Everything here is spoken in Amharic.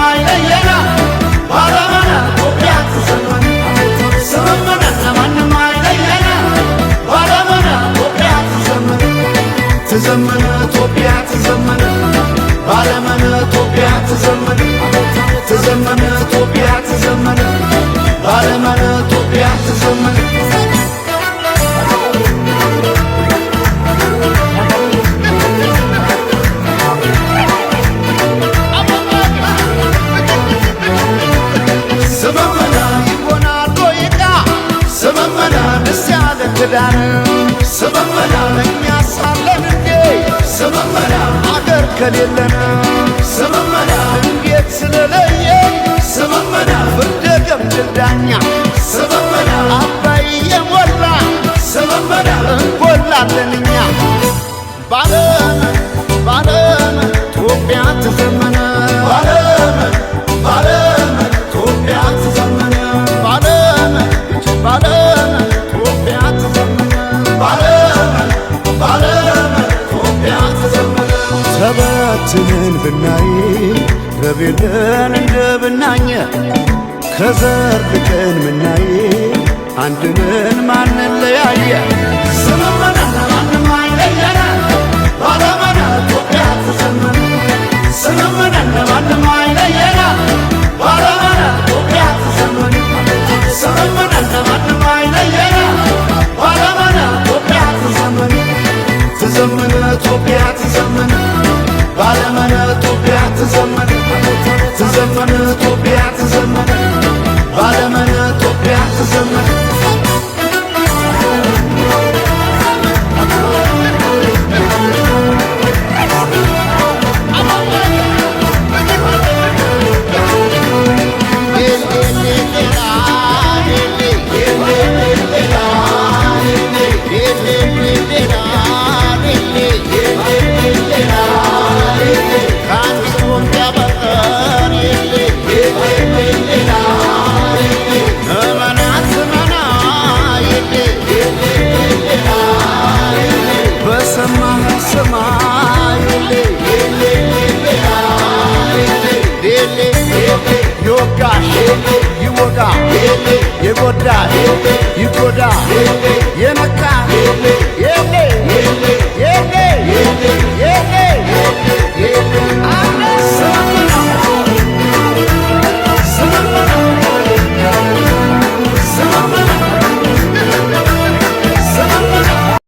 አይለየና ባለመነ ኢትዮጵያ ትዘመን ስምምነት ለማንም አይለየና ባለመነ ኢትዮጵያ ትዘመን ትዘመን ኢትዮጵያ ትዘመን ባለመነ ኢትዮጵያ ትዘመን ትዘመን ኢትዮጵያ ትዘመን ባለመነ ኢትዮጵያ ትዘመን ስምምነ ይሆናል ወይቃ ስምምነ ደስ ያለ ክዳን ስምምነ እኛ ሳለን እንዴ ስምምነ አገር ከሌለን ስምምነ እንዴት ስለለየ ስምምነ ፍርደ ገምድል ዳኛ ስምምነ አባይ የሞላ ስምምነ እንጎላለን እኛ ባለመን ባለመን ኢትዮጵያ ትዘመን ባለመን ባለመን ኢትዮጵያ ትዘመን ባለመን ባለመን ኢትዮጵያ ትዘመን ባለመን ባለመን ኢትዮጵያ ትዘመን ተበትነን ብናይ ረቤለን እንደ ብናኘ ከዘር ልቀን ምናይ አንድነን ማንለያየ ስምምነ ለማንም አይለየን ባለመነ ኢትዮጵያ ትዘመን ስምምነ ለማንም አይለየን ባለመነ ኢትዮጵያ ትዘመን ስምምነ ለማንም አይለየን ባለመነ ኢትዮጵያ ትዘመን ትዘመን ኢትዮጵያ ትዘመን ባለመነ ኢትዮጵያ ትዘመን ትዘመን ኢትዮጵያ ትዘመን ባለመነ ኢትዮጵያ ትዘመን ይወጋ የጎዳ ይጎዳ የነካ